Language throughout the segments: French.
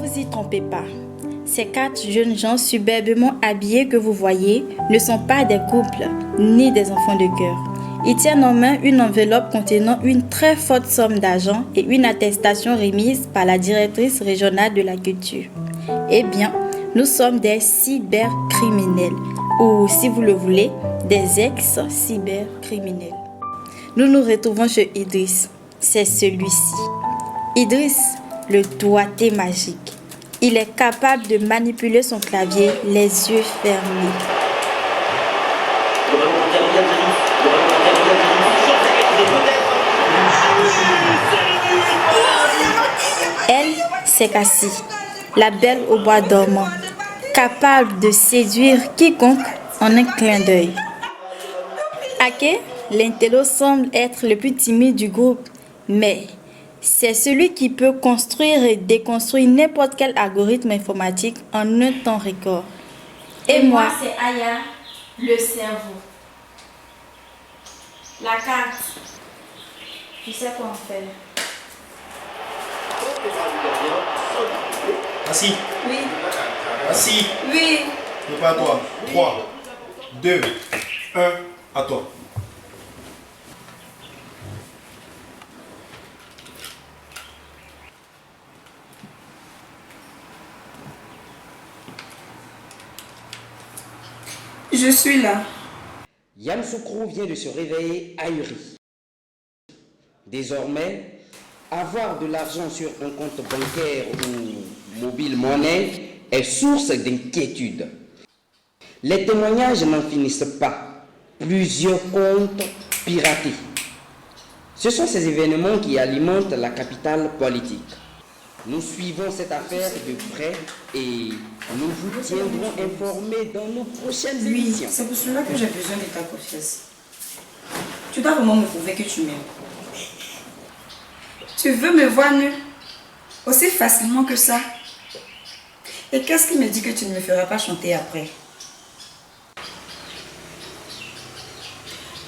vous y trompez pas. Ces 4 jeunes gens superbement habillés que vous voyez ne sont pas des couples ni des enfants de cœur. Ils tiennent en main une enveloppe contenant une très forte somme d'argent et une attestation remise par la directrice régionale de la culture. Eh bien, nous sommes des cybercriminels, ou si vous le voulez, des ex-cybercriminels. Nous nous retrouvons chez Idriss. C'est celui-ci. Idriss, le doigté magique. Il est capable de manipuler son clavier les yeux fermés. Elle, c'est Cassie, la belle au bois dormant, capable de séduire quiconque en un clin d'œil. Ake, l'intello semble être le plus timide du groupe, mais c'est celui qui peut construire et déconstruire n'importe quel algorithme informatique en un temps record. Et moi, c'est Aya, le cerveau. La carte. Tu sais quoi en faire. Assis. Oui. Assis. Oui. Prépare à toi. 3, 2, 1, à toi. Je suis là. Yamoussoukro vient de se réveiller ahuri. Désormais, avoir de l'argent sur un compte bancaire ou mobile monnaie est source d'inquiétude. Les témoignages n'en finissent pas. Plusieurs comptes piratés. Ce sont ces événements qui alimentent la capitale politique. Nous suivons cette affaire de près et nous vous tiendrons informés dans nos prochaines émissions. C'est pour cela que j'ai besoin de ta confiance. Tu dois vraiment me prouver que tu m'aimes. Tu veux me voir nu aussi facilement que ça? Et qu'est-ce qui me dit que tu ne me feras pas chanter après?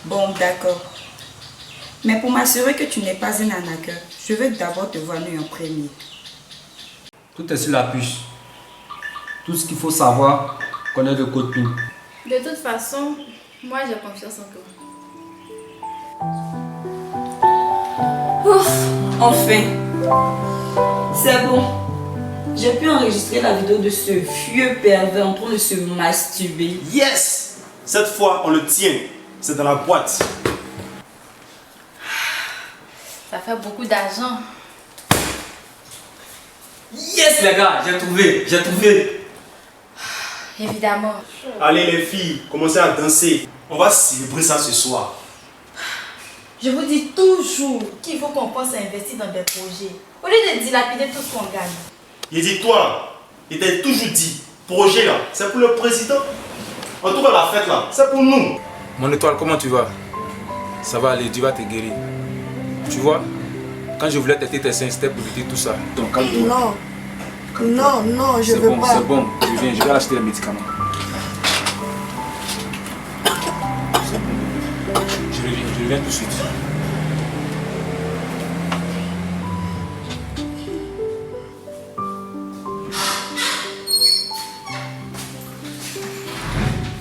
Bon, d'accord. Mais pour m'assurer que tu n'es pas un arnaqueur, je veux d'abord te voir nu en premier. Tout est sur la puce. Tout ce qu'il faut savoir, connaît le code PIN. De toute façon, moi j'ai confiance en toi. Ouf, enfin. C'est bon. J'ai pu enregistrer la vidéo de ce vieux pervers en train de se masturber. Yes! Cette fois, on le tient. C'est dans la boîte. Ça fait beaucoup d'argent. Yes les gars, j'ai trouvé. Évidemment. Allez les filles, commencez à danser. On va célébrer ça ce soir. Je vous dis toujours qu'il faut qu'on pense à investir dans des projets. Au lieu de dilapider tout ce qu'on gagne. Il dit toi là, il t'a toujours dit, projet là, c'est pour le président. En tout cas la fête là, c'est pour nous. Mon étoile, comment tu vas? Ça va aller, Dieu va te guérir. Tu vois, quand je voulais tester tes seins, c'était pour éviter tout ça. Donc calme-toi. Non, je veux pas. C'est bon, je vais acheter les médicaments. Je reviens tout de suite.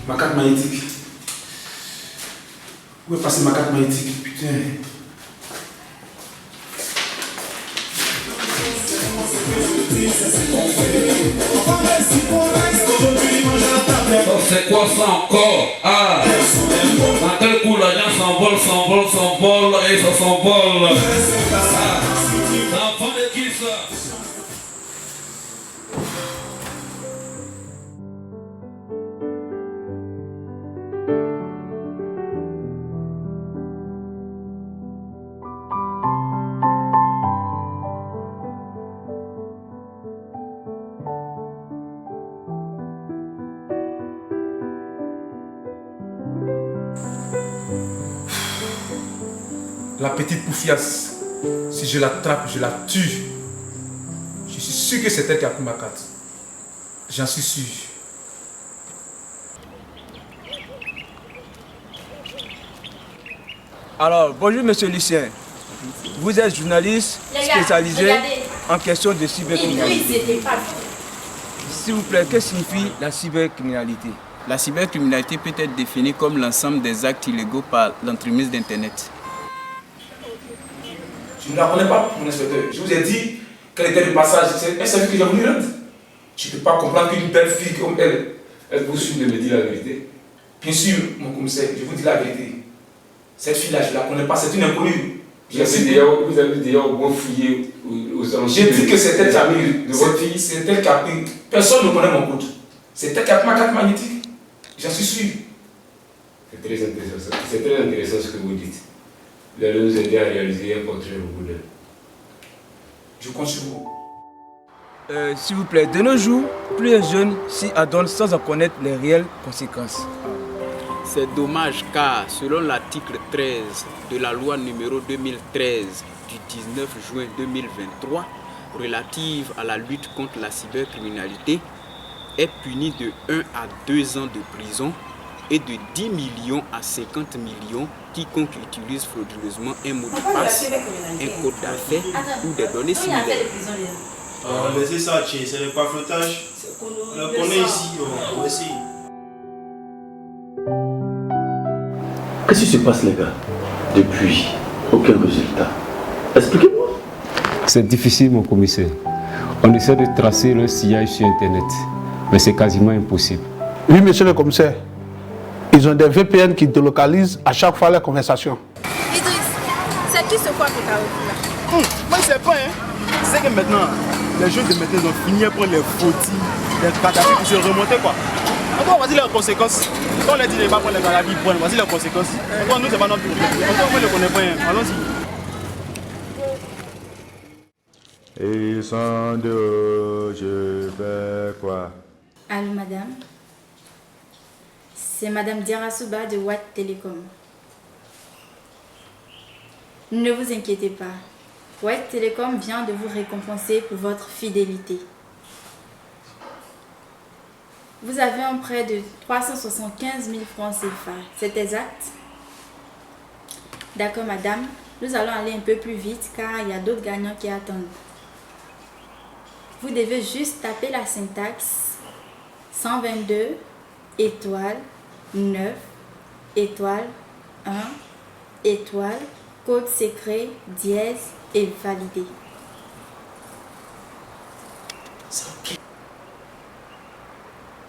Ma carte magnétique. Où est passée ma carte magnétique? Putain. C'est quoi ça encore? Ah! Dans quel coup l'argent s'envole et ça s'envole. Ah! L'enfant de qui ça? La petite poufiasse, si je l'attrape, je la tue. Je suis sûr que c'est elle qui a pris ma carte. J'en suis sûr. Alors, bonjour monsieur Lucien. Vous êtes journaliste Les gars, spécialisé. regardez. en question de Idriss, cybercriminalité. c'était pas. S'il vous plaît, que signifie la cybercriminalité? La cybercriminalité peut être définie comme l'ensemble des actes illégaux par l'entremise d'Internet. Je ne la connais pas, mon inspecteur. Je vous ai dit qu'elle était de passage. C'est un service que j'ai voulu rendre. Je ne peux pas comprendre qu'une belle fille comme elle vous suit de me dire la vérité. Bien sûr, mon commissaire, je vous dis la vérité. Cette fille-là, je ne la connais pas, c'est une inconnue. Vous avez déjà au moins fouillé aux alentours. J'ai dit que c'est elle qui a mis de votre fille, c'est elle qui a pris. Personne ne connaît mon compte. C'est elle qui a pris ma carte magnétique. J'en suis sûr. C'est très intéressant. C'est très intéressant ce que vous dites. Vous allez nous aider à réaliser un portrait au bout d'elle. Je compte sur vous. S'il vous plaît, de nos jours, plus les jeunes s'y adonnent sans en connaître les réelles conséquences. C'est dommage car, selon l'article 13 de la loi numéro 2013 du 19 juin 2023 relative à la lutte contre la cybercriminalité, est puni de 1 à 2 ans de prison et de 10 millions à 50 millions quiconque utilise frauduleusement un mot de passe, un code d'affaires ou des données similaires. Laissez ça, c'est le paflotage. On le connaît ici, on va essayer. Qu'est-ce qui se passe, les gars? Depuis, aucun résultat. Expliquez-moi. C'est difficile, mon commissaire. On essaie de tracer leur sillage sur Internet, mais c'est quasiment impossible. Oui, monsieur le commissaire. Ils ont des VPN qui délocalisent à chaque fois les conversations. Idriss, c'est qui ce quoi que tu as là? Moi, je sais pas, hein. C'est que maintenant, les jeunes de maintenant ils ont fini à prendre les fautis, les cadavres pour se remonter, quoi. Encore, voici les conséquences. Quand on les dit, les pas prendre les cadavres, ils prennent. Voici les conséquences. Encore, nous, c'est pas notre problème. Encore, moi, je ne connais pas, hein. Allons-y. Ils sont deux, je fais quoi? Allô, madame. C'est madame Diarasuba de Watt Telecom. Ne vous inquiétez pas. Watt Telecom vient de vous récompenser pour votre fidélité. Vous avez un prêt de 375 000 francs CFA. C'est exact? D'accord, madame. Nous allons aller un peu plus vite car il y a d'autres gagnants qui attendent. Vous devez juste taper la syntaxe 122 étoile 9 étoile 1 étoile code secret dièse et valider.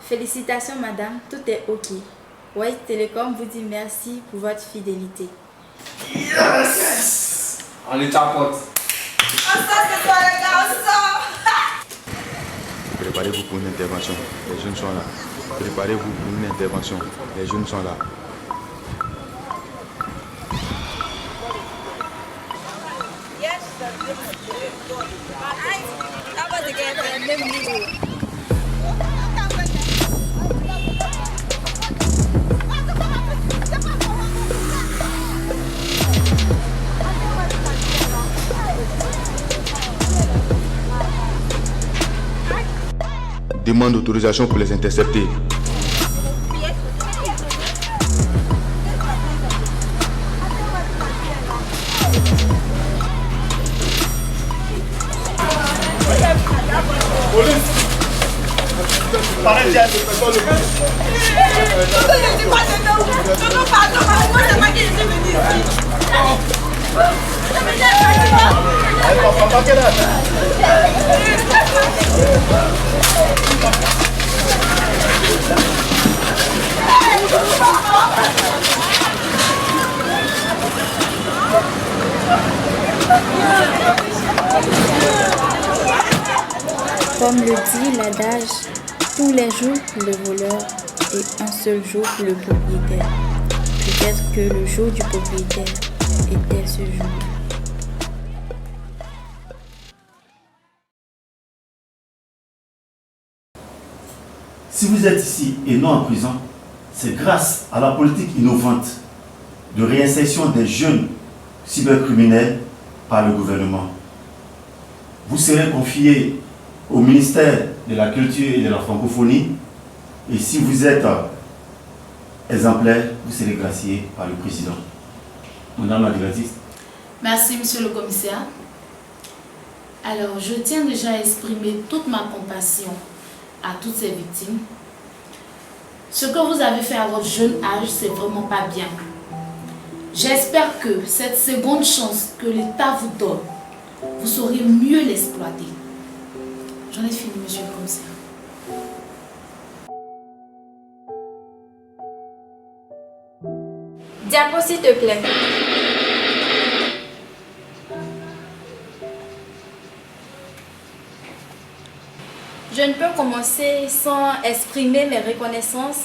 Félicitations madame, tout est ok. White Telecom vous dit merci pour votre fidélité. Yes! Allez, tapote. Préparez-vous pour une intervention. Les jeunes sont là. Préparez-vous pour une intervention. Les jeunes sont là. Demande d'autorisation pour les intercepter. Comme le dit l'adage, tous les jours pour le voleur et un seul jour pour le propriétaire. Peut-être que le jour du propriétaire était ce jour. Si vous êtes ici et non en prison, c'est grâce à la politique innovante de réinsertion des jeunes cybercriminels par le gouvernement. Vous serez confié au ministère de la Culture et de la Francophonie et si vous êtes exemplaire, vous serez gracié par le président. Madame la directrice. Merci, monsieur le commissaire. Alors, je tiens déjà à exprimer toute ma compassion à toutes ces victimes. Ce que vous avez fait à votre jeune âge, c'est vraiment pas bien. J'espère que cette seconde chance que l'État vous donne, vous saurez mieux l'exploiter. J'en ai fini, monsieur le commissaire. Diapo, s'il te plaît. Je ne peux commencer sans exprimer mes reconnaissances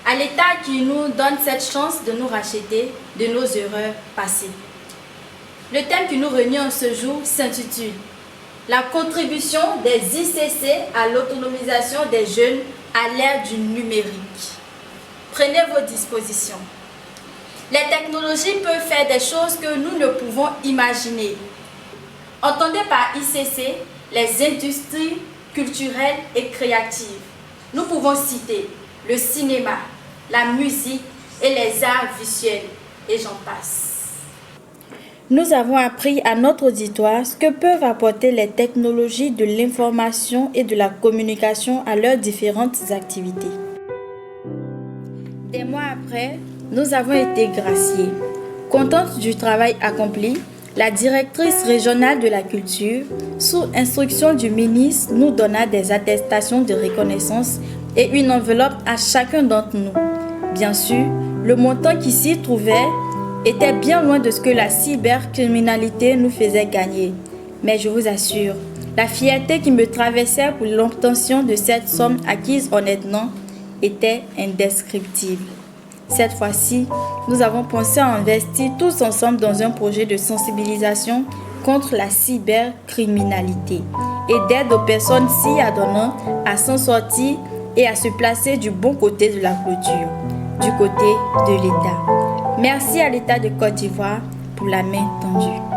à l'État qui nous donne cette chance de nous racheter de nos erreurs passées. Le thème qui nous réunit en ce jour s'intitule « La contribution des ICC à l'autonomisation des jeunes à l'ère du numérique ». Prenez vos dispositions. Les technologies peuvent faire des choses que nous ne pouvons imaginer. Entendez par ICC les industries culturelles et créatives. Nous pouvons citer le cinéma, la musique et les arts visuels, et j'en passe. Nous avons appris à notre auditoire ce que peuvent apporter les technologies de l'information et de la communication à leurs différentes activités. Des mois après, nous avons été graciés. Contente du travail accompli, la directrice régionale de la culture, sous instruction du ministre, nous donna des attestations de reconnaissance et une enveloppe à chacun d'entre nous. Bien sûr, le montant qui s'y trouvait était bien loin de ce que la cybercriminalité nous faisait gagner. Mais je vous assure, la fierté qui me traversait pour l'obtention de cette somme acquise honnêtement était indescriptible. Cette fois-ci, nous avons pensé à investir tous ensemble dans un projet de sensibilisation contre la cybercriminalité et d'aide aux personnes s'y adonnant à s'en sortir et à se placer du bon côté de la clôture, du côté de l'État. Merci à l'État de Côte d'Ivoire pour la main tendue.